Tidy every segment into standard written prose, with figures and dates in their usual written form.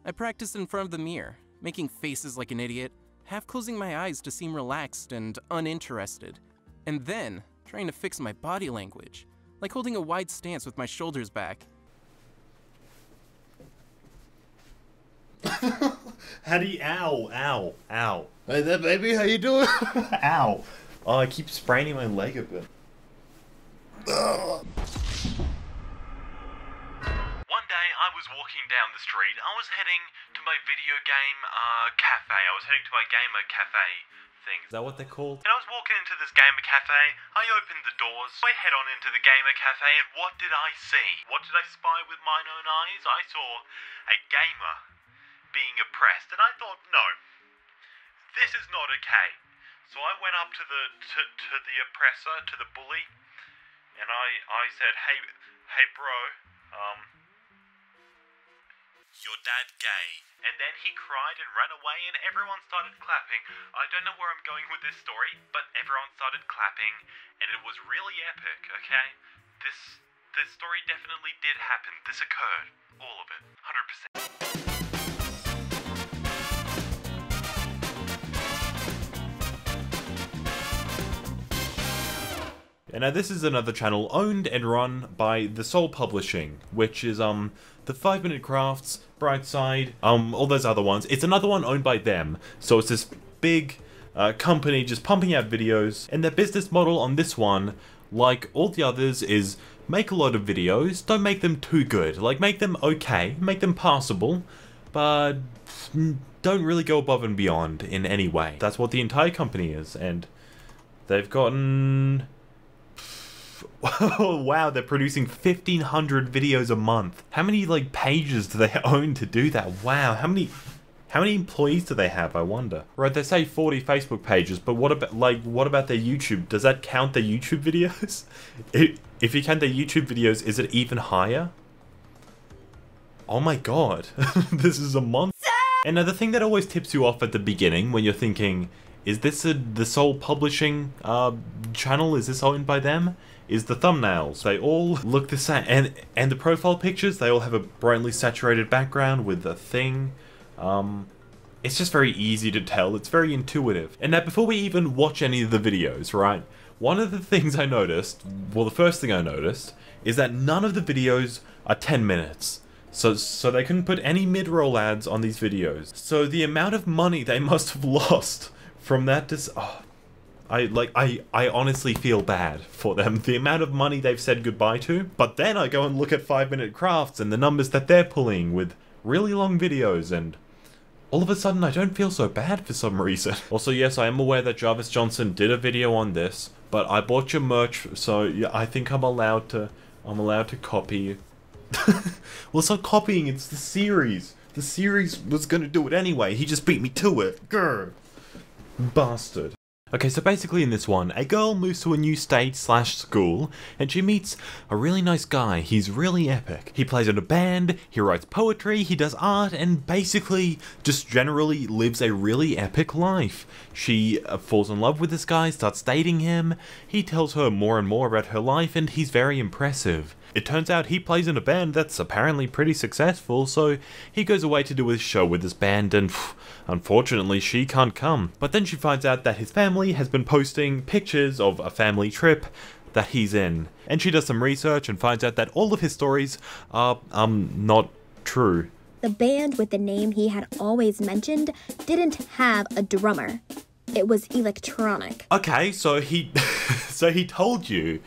I practiced in front of the mirror, making faces like an idiot, half closing my eyes to seem relaxed and uninterested, and then trying to fix my body language, like holding a wide stance with my shoulders back. How do you... Ow, ow, ow. Hey there, baby, how you doing? Ow. Oh, I keep spraining my leg a bit. One day I was walking down the street. I was heading to my video game cafe. I was heading to my gamer cafe thing. Is that what they're called? And I was walking into this gamer cafe. I opened the doors. I head on into the gamer cafe, and what did I see? What did I spy with mine own eyes? I saw a gamer being oppressed, and I thought, no, this is not okay. So I went up to the oppressor, to the bully, and I said, hey bro, your dad gay. And then he cried and ran away, and everyone started clapping. I don't know where I'm going with this story, but everyone started clapping, and it was really epic, okay? This story definitely did happen. This occurred. All of it. 100%. And now this is another channel owned and run by The Soul Publishing, which is the 5 Minute Crafts, Brightside, all those other ones. It's another one owned by them, so it's this big company just pumping out videos, and their business model on this one, like all the others, is make a lot of videos, don't make them too good, like make them okay, make them passable, but don't really go above and beyond in any way. That's what the entire company is, and they've gotten... Oh wow, they're producing 1,500 videos a month. How many like pages do they own to do that? Wow, how many employees do they have, I wonder? Right, they say 40 Facebook pages, but what about their YouTube? Does that count their YouTube videos? If you count their YouTube videos, is it even higher? Oh my god, this is a monster. And now the thing that always tips you off at the beginning when you're thinking, is this the Soul Publishing channel? Is this owned by them? Is the thumbnails. They all look the same, and the profile pictures, they all have a brightly saturated background with a thing. It's just very easy to tell, it's very intuitive. And now before we even watch any of the videos, right, one of the things I noticed, well the first thing I noticed, is that none of the videos are 10 minutes. So they couldn't put any mid-roll ads on these videos. So the amount of money they must have lost from that I honestly feel bad for them, the amount of money they've said goodbye to. But then I go and look at 5 Minute Crafts and the numbers that they're pulling with really long videos, and all of a sudden I don't feel so bad for some reason. Also, yes, I am aware that Jarvis Johnson did a video on this, but I bought your merch, so yeah, I think I'm allowed to copy you. Well, it's not copying, it's the series. The series was gonna do it anyway, he just beat me to it. Grr. Bastard. Okay, so basically in this one, a girl moves to a new state/school, and she meets a really nice guy. He's really epic. He plays in a band, he writes poetry, he does art, and basically just generally lives a really epic life. She falls in love with this guy, starts dating him, he tells her more and more about her life, and he's very impressive. It turns out he plays in a band that's apparently pretty successful, so he goes away to do his show with his band, and unfortunately she can't come. But then she finds out that his family has been posting pictures of a family trip that he's in. And she does some research and finds out that all of his stories are, not true. The band with the name he had always mentioned didn't have a drummer. It was electronic. Okay, so he told you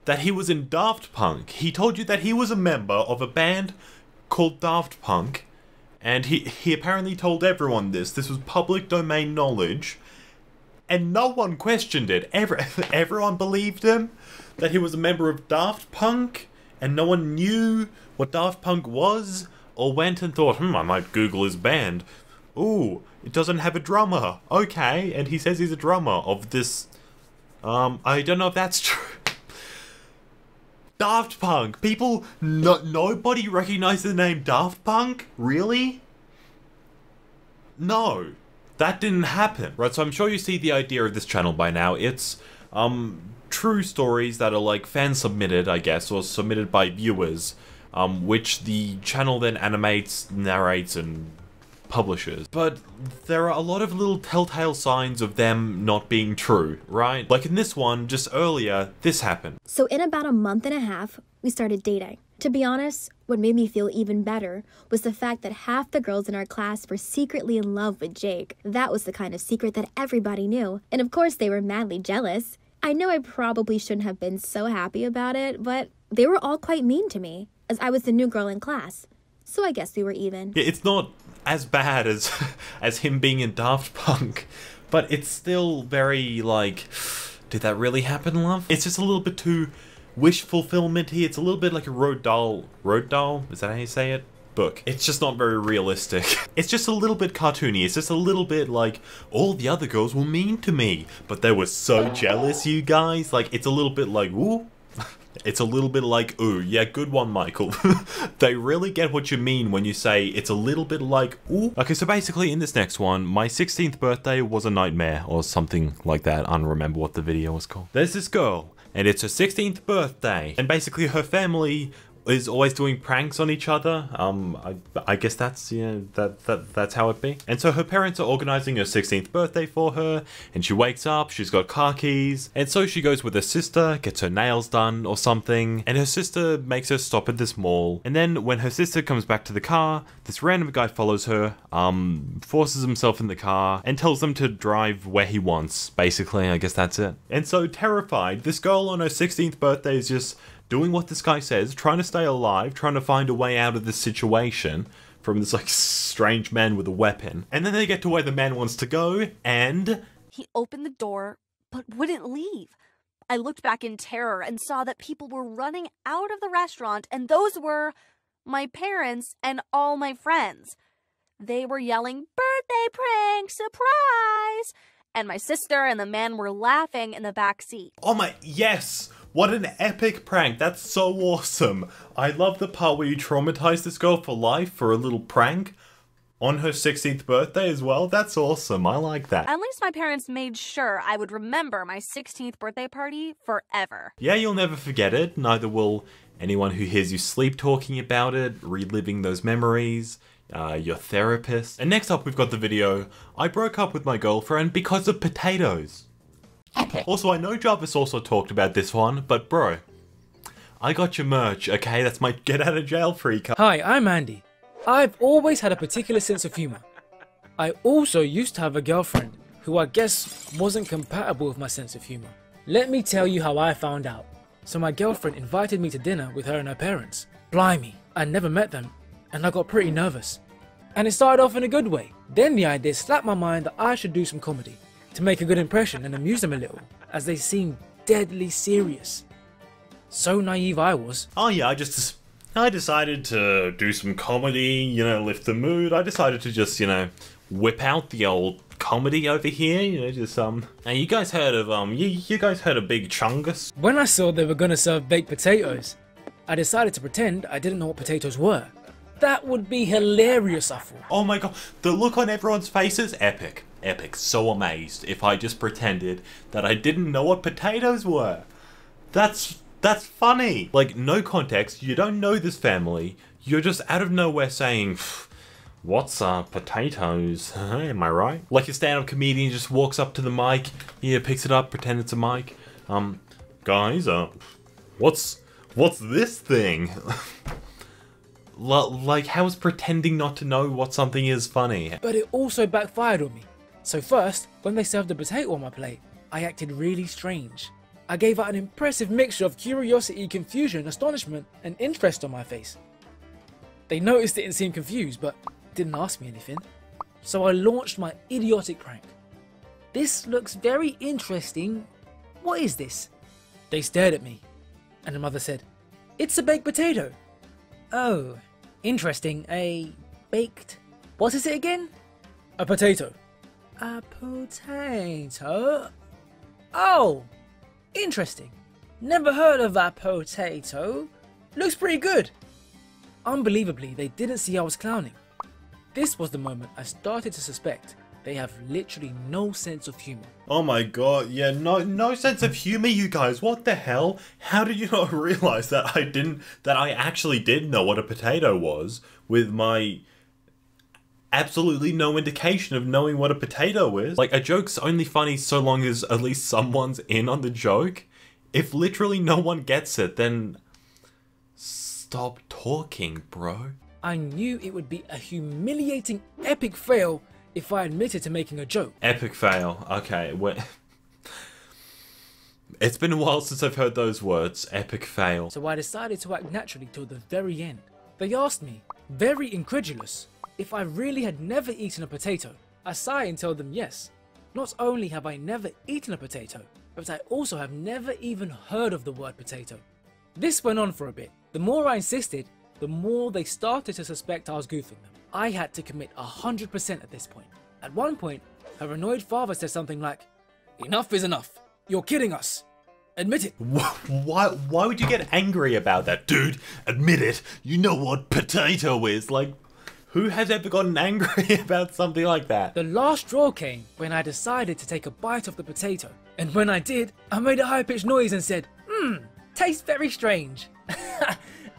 that he was in Daft Punk. He told you that he was a member of a band called Daft Punk, and he apparently told everyone this. This was public domain knowledge, and no one questioned it. Everyone believed him, that he was a member of Daft Punk, and no one knew what Daft Punk was, or went and thought, I might Google his band. Ooh, it doesn't have a drummer. Okay, and he says he's a drummer of this, I don't know if that's true. Daft Punk! People, nobody recognized the name Daft Punk? Really? No. That didn't happen. Right, so I'm sure you see the idea of this channel by now. It's, true stories that are like fan-submitted, I guess, or submitted by viewers, which the channel then animates, narrates, and publishers. But there are a lot of little telltale signs of them not being true, right? Like in this one, just earlier, this happened. So in about a month and a half, we started dating. To be honest, what made me feel even better was the fact that half the girls in our class were secretly in love with Jake. That was the kind of secret that everybody knew. And of course, they were madly jealous. I know I probably shouldn't have been so happy about it, but they were all quite mean to me, as I was the new girl in class. So I guess we were even. Yeah, it's not as bad as as him being in Daft Punk, but it's still very like, did that really happen, love? It's just a little bit too wish fulfillment-y. It's a little bit like a Roald Dahl, is that how you say it? Book. It's just not very realistic. It's just a little bit cartoony. It's just a little bit like, all the other girls were mean to me, but they were so jealous, you guys. Like, it's a little bit like, ooh. It's a little bit like, ooh, yeah, good one, Michael. They really get what you mean when you say it's a little bit like, ooh. Okay, so basically in this next one, my 16th birthday was a nightmare or something like that. I don't remember what the video was called. There's this girl, and it's her 16th birthday, and basically her family is always doing pranks on each other. I guess that's, yeah, that's how it be. And so her parents are organizing her 16th birthday for her, and she wakes up, she's got car keys, and so she goes with her sister, gets her nails done or something, and her sister makes her stop at this mall. And then when her sister comes back to the car, this random guy follows her, forces himself in the car, and tells them to drive where he wants, basically. I guess that's it. And so terrified, this girl on her 16th birthday is just doing what this guy says, trying to stay alive, trying to find a way out of this situation from this, like, strange man with a weapon. And then they get to where the man wants to go, and he opened the door, but wouldn't leave. I looked back in terror and saw that people were running out of the restaurant, and those were my parents and all my friends. They were yelling, "Birthday prank, surprise!" And my sister and the man were laughing in the back seat. oh my, yes! What an epic prank. That's so awesome. I love the part where you traumatize this girl for life for a little prank on her 16th birthday as well. That's awesome. I like that. At least my parents made sure I would remember my 16th birthday party forever. Yeah, you'll never forget it. Neither will anyone who hears you sleep talking about it, reliving those memories, your therapist. And next up, we've got the video, I broke up with my girlfriend because of potatoes. Also, I know Jarvis also talked about this one, but bro, I got your merch, okay? That's my get out of jail free card. Hi, I'm Andy. I've always had a particular sense of humour. I also used to have a girlfriend who I guess wasn't compatible with my sense of humour. Let me tell you how I found out. So my girlfriend invited me to dinner with her and her parents. Blimey, I never met them, and I got pretty nervous. And it started off in a good way. Then the idea slapped my mind that I should do some comedy to make a good impression and amuse them a little, as they seemed deadly serious. So naive I was. Oh yeah, I decided to do some comedy, you know, lift the mood. I decided to just, you know, whip out the old comedy over here, you know, just Now you guys heard of you guys heard of Big Chungus? When I saw they were gonna serve baked potatoes, I decided to pretend I didn't know what potatoes were. That would be hilarious, I thought. Oh my god, the look on everyone's faces, epic. Epic, so amazed if I just pretended that I didn't know what potatoes were. That's funny. Like, no context, you don't know this family, you're just out of nowhere saying, what's potatoes, am I right? Like a stand-up comedian just walks up to the mic, picks it up, pretend it's a mic. Guys, what's this thing? Like, how is pretending not to know what something is funny? But it also backfired on me. So first, when they served a potato on my plate, I acted really strange. I gave out an impressive mixture of curiosity, confusion, astonishment, and interest on my face. They noticed it and seemed confused, but didn't ask me anything. So I launched my idiotic prank. This looks very interesting. What is this? They stared at me, and the mother said, "It's a baked potato." Oh, interesting. A baked... What is it again? A potato. A potato? Oh, interesting. Never heard of a potato. Looks pretty good. Unbelievably, they didn't see I was clowning. This was the moment I started to suspect they have literally no sense of humor. Oh my god, yeah, no sense of humor, you guys. What the hell? How did you not realize that I actually did know what a potato was with my absolutely no indication of knowing what a potato is. Like, a joke's only funny so long as at least someone's in on the joke. If literally no one gets it, then stop talking, bro. I knew it would be a humiliating epic fail if I admitted to making a joke. Epic fail. Okay, it's been a while since I've heard those words. Epic fail. So I decided to act naturally till the very end. They asked me, very incredulous, if I really had never eaten a potato. I sigh and tell them yes. Not only have I never eaten a potato, but I also have never even heard of the word potato. This went on for a bit. The more I insisted, the more they started to suspect I was goofing them. I had to commit 100% at this point. At one point, her annoyed father said something like, "Enough is enough. You're kidding us. Admit it." Why would you get angry about that? Dude, admit it. You know what potato is. Like, who has ever gotten angry about something like that? The last straw came when I decided to take a bite of the potato. And when I did, I made a high-pitched noise and said, tastes very strange.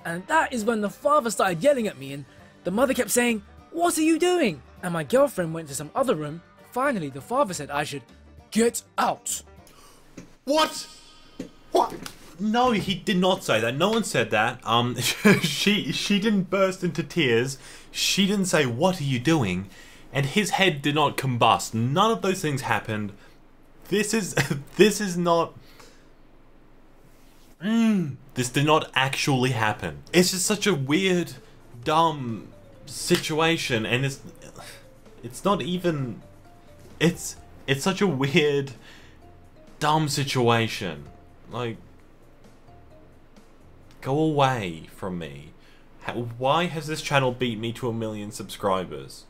And that is when the father started yelling at me and the mother kept saying, "What are you doing?" And my girlfriend went to some other room. Finally, the father said I should get out. What? What? No, he did not say that. No one said that. She didn't burst into tears. She didn't say, "What are you doing?" And his head did not combust. None of those things happened. This is not. This did not actually happen. It's just such a weird, dumb situation, and it's not even. It's such a weird, dumb situation. Like, go away from me. Why has this channel beat me to 1 million subscribers?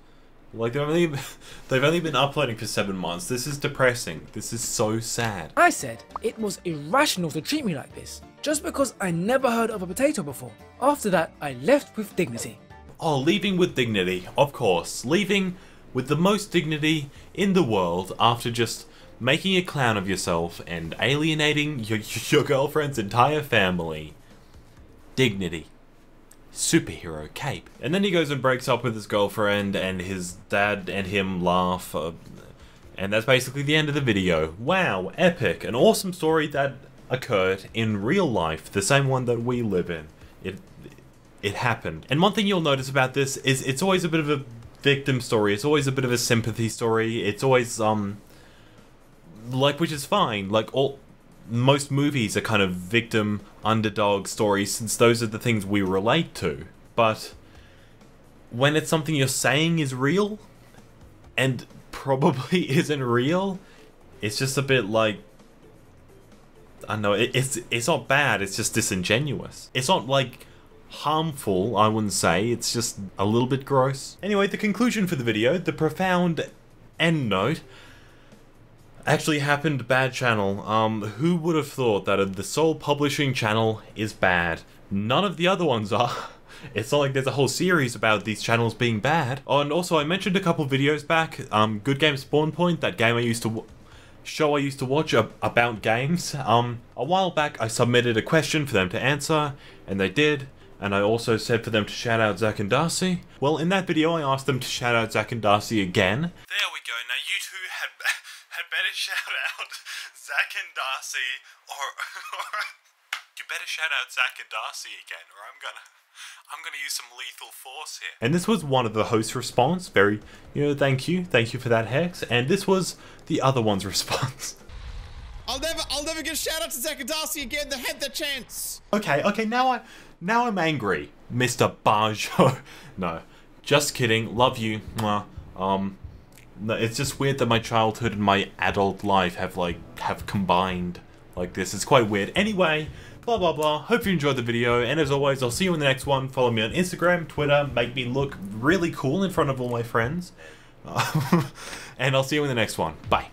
Like, they've only been uploading for 7 months. This is depressing. This is so sad. I said it was irrational to treat me like this, just because I never heard of a potato before. After that, I left with dignity. Oh, leaving with dignity, of course. Leaving with the most dignity in the world after just making a clown of yourself and alienating your girlfriend's entire family. Dignity. Superhero cape. And then he goes and breaks up with his girlfriend, and his dad and him laugh. And that's basically the end of the video. Wow, epic. An awesome story that occurred in real life. The same one that we live in. It happened. And one thing you'll notice about this is it's always a bit of a victim story. It's always a bit of a sympathy story. It's always, like, which is fine. Like, most movies are kind of victim underdog stories, since those are the things we relate to. But when it's something you're saying is real and probably isn't real, it's just a bit like, I don't know, it's not bad, it's just disingenuous. It's not like harmful, I wouldn't say, it's just a little bit gross. Anyway, the conclusion for the video, the profound end note, actually happened bad channel. Who would have thought that the sole publishing channel is bad? None of the other ones are. It's not like there's a whole series about these channels being bad. Oh, and also I mentioned a couple videos back, Good Game Spawn Point, that game I used to watch about games. A while back I submitted a question for them to answer, and they did. And I also said for them to shout out Zach and Darcy. Well, in that video I asked them to shout out Zach and Darcy again. There we go. Now you two had better shout out Zach and Darcy, or you better shout out Zach and Darcy again, or I'm gonna use some lethal force here. And this was one of the hosts' response. Very, thank you for that, Hex. And this was the other one's response. I'll never give a shout out to Zach and Darcy again. They had their chance. Okay, now I'm angry, Mr. Barjo. No, just kidding. Love you. Mwah. No, it's just weird that my childhood and my adult life have combined like this. It's quite weird. Anyway, blah blah blah. Hope you enjoyed the video, and as always, I'll see you in the next one. Follow me on Instagram, Twitter, make me look really cool in front of all my friends. And I'll see you in the next one. Bye.